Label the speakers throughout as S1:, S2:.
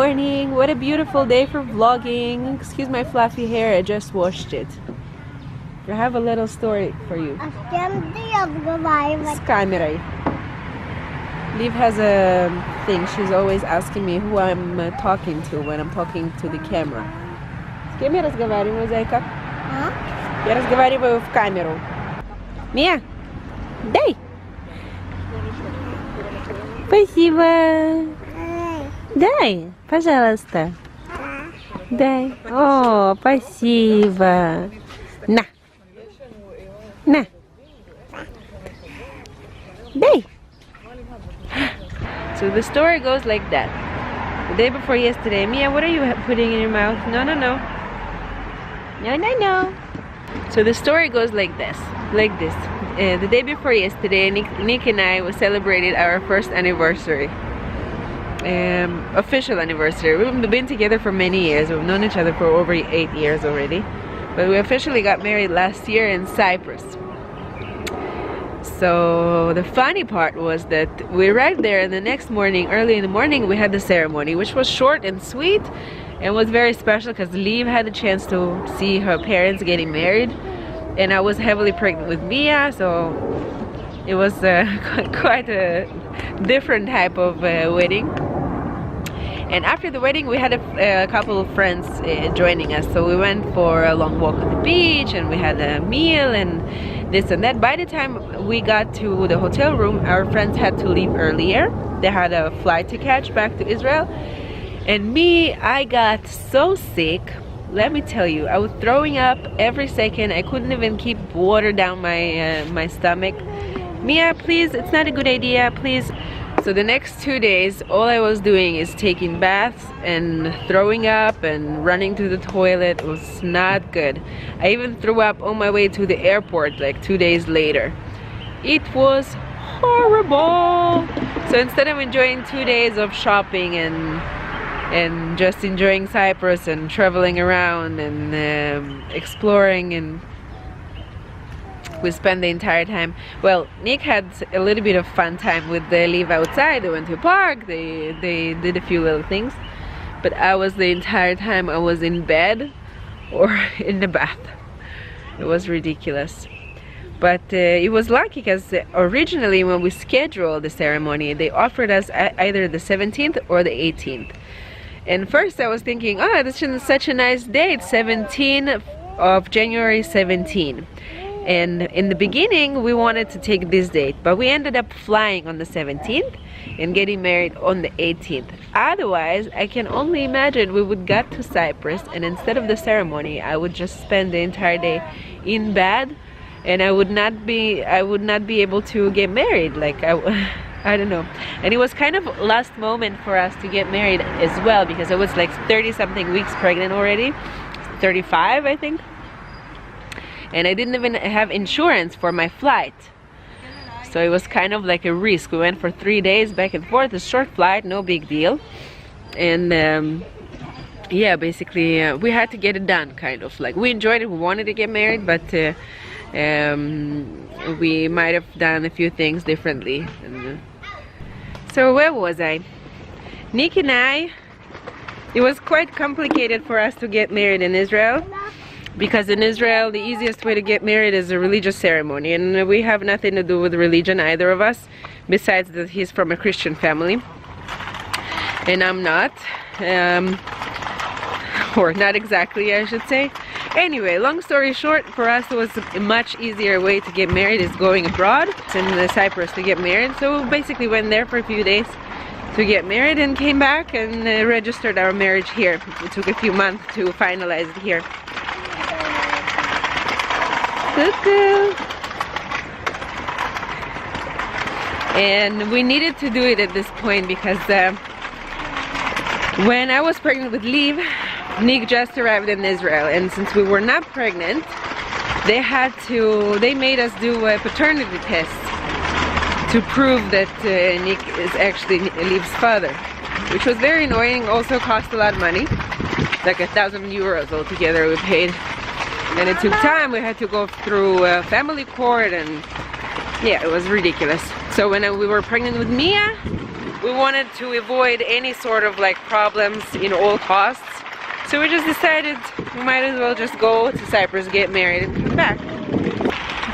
S1: morning. What a beautiful day for vlogging. Excuse my fluffy hair, I just washed it. I have a little story for you. С камерой. Liv has a thing. She's always asking me who I'm talking to when I'm talking to the camera. С кем я разговариваю, зайка? Я разговариваю в камеру. Мия, дай. Спасибо. Дай, пожалуйста. Дай. О, спасибо. На. На. Дай. So the story goes like that. The day before yesterday, Mia, what are you putting in your mouth? No, no, no. No, no, no. So the story goes like this. The day before yesterday, Nick and I celebrated our first anniversary. Official anniversary. We've been together for many years. We've known each other for over 8 years already. But we officially got married last year in Cyprus. So the funny part was that we arrived there and the next morning, early in the morning, we had the ceremony, which was short and sweet and was very special because Liv had the chance to see her parents getting married, and I was heavily pregnant with Mia, so it was quite a different type of wedding. And after the wedding, we had a couple of friends joining us. So we went for a long walk on the beach and we had a meal and this and that. By the time we got to the hotel room, our friends had to leave earlier. They had a flight to catch back to Israel. And me, I got so sick. Let me tell you, I was throwing up every second. I couldn't even keep water down my stomach. Mia, please, it's not a good idea, please. So the next 2 days, all I was doing is taking baths and throwing up and running to the toilet. It was not good. I even threw up on my way to the airport like 2 days later. It was horrible. So instead of enjoying 2 days of shopping and just enjoying Cyprus and traveling around and exploring, and we spent the entire time. Well, Nick had a little bit of fun time with the Liv outside. They went to a park, they did a few little things, but I was the entire time I was in bed or in the bath. It was ridiculous. But it was lucky because originally when we scheduled the ceremony, they offered us either the 17th or the 18th. And first I was thinking, oh, this is such a nice date, 17th of January 17. And in the beginning we wanted to take this date, but we ended up flying on the 17th and getting married on the 18th. Otherwise, I can only imagine we would get to Cyprus and instead of the ceremony I would just spend the entire day in bed, and I would not be able to get married. Like I don't know. And it was kind of last moment for us to get married as well, because I was like 30 something weeks pregnant already, 35 I think. And I didn't even have insurance for my flight. So it was kind of like a risk. We went for 3 days back and forth, a short flight, no big deal. And yeah, basically we had to get it done, kind of. Like, we enjoyed it, we wanted to get married, but we might have done a few things differently. And, so where was I? Nick and I, it was quite complicated for us to get married in Israel. Because in Israel, the easiest way to get married is a religious ceremony, and we have nothing to do with religion, either of us, besides that he's from a Christian family and I'm not, or not exactly, I should say. Anyway, long story short, for us it was a much easier way to get married is going abroad in Cyprus to get married. So we basically went there for a few days to get married and came back and registered our marriage here. It took a few months to finalize it here. Cuckoo. And we needed to do it at this point because when I was pregnant with Liv, Nick just arrived in Israel, and since we were not pregnant, they made us do a paternity test to prove that Nick is actually Liv's father, which was very annoying. Also cost a lot of money, like 1,000 euros altogether we paid. And it took time. We had to go through family court, and yeah, it was ridiculous. So when we were pregnant with Mia, we wanted to avoid any sort of like problems in all costs. So we just decided we might as well just go to Cyprus, get married, and come back.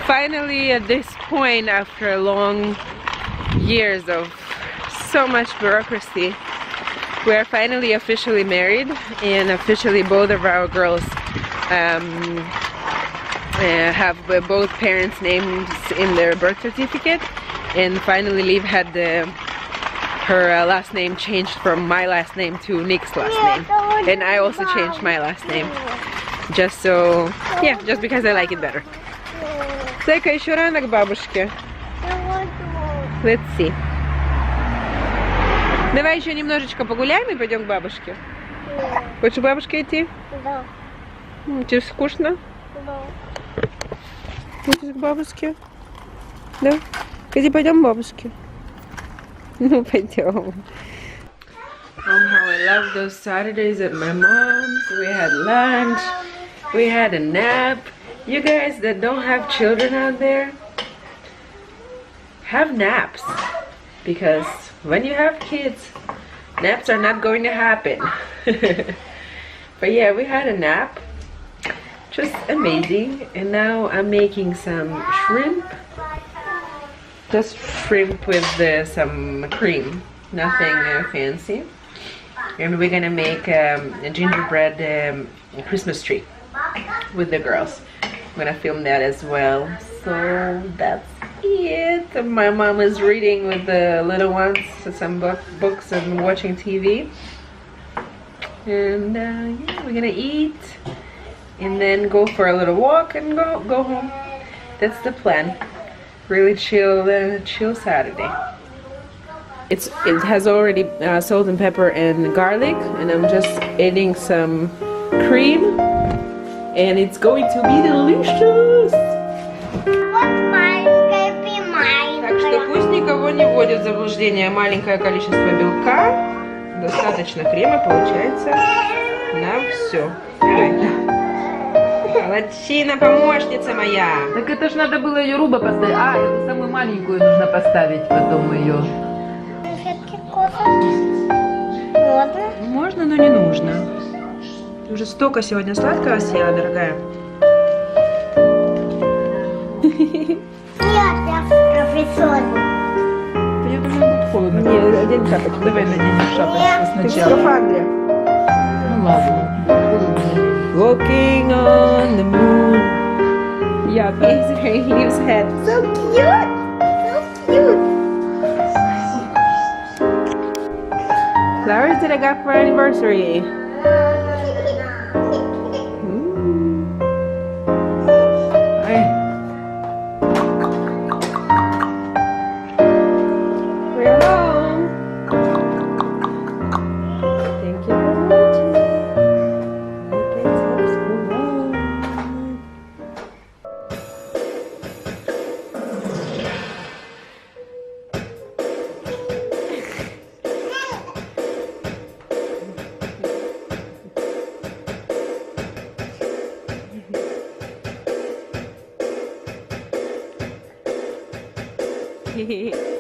S1: Finally, at this point, after long years of so much bureaucracy, we are finally officially married, and officially both of our girls have both parents' names in their birth certificate. And finally, Liv had her last name changed from my last name to Nick's last name, and I also changed my last name, just so, yeah, just because I like it better. Зайка, еще рано к бабушке. Let's see. Давай еще немножечко погуляем и пойдем к бабушке. Хочешь к бабушке идти?
S2: Да.
S1: Тебе скучно?
S2: Да.
S1: Хочешь к бабушке? Да? Иди, пойдем к бабушке. Ну, пойдем. How I love those Saturdays at my mom's. We had lunch. We had a nap. You guys that don't have children out there, have naps. Because when you have kids, naps are not going to happen. But yeah, we had a nap. Just amazing. And now I'm making some shrimp. Just shrimp with some cream. Nothing fancy. And we're gonna make a gingerbread Christmas tree with the girls. I'm gonna film that as well. So that's it. My mom is reading with the little ones some books and watching TV. And yeah, we're gonna eat and then go for a little walk and go home. That's the plan. Really chill Saturday. It has already salt and pepper and garlic, and I'm just adding some cream, and it's going to be delicious. Так что пусть никого не вводит в заблуждение. Маленькое количество белка, достаточно крема, получается на все. Молодчина, помощница моя.
S3: Так это ж надо было ее руба поставить. А, эту самую маленькую нужно поставить потом ее.
S1: Можно, но не нужно. Ты уже столько сегодня сладкого съела, дорогая.
S2: Я профессор.
S3: Я думаю, будет холодно.
S1: Не, одень шапочку.
S3: Давай наденем шапочку
S1: Ты в
S3: сначала.
S1: скафандре.
S3: Ну ладно, холодно.
S1: Walking on the moon. Yeah, he's wearing Liv's hat.
S2: So cute! So cute!
S1: Flowers that I got for anniversary. We're home. Thank you for watching. Hehehe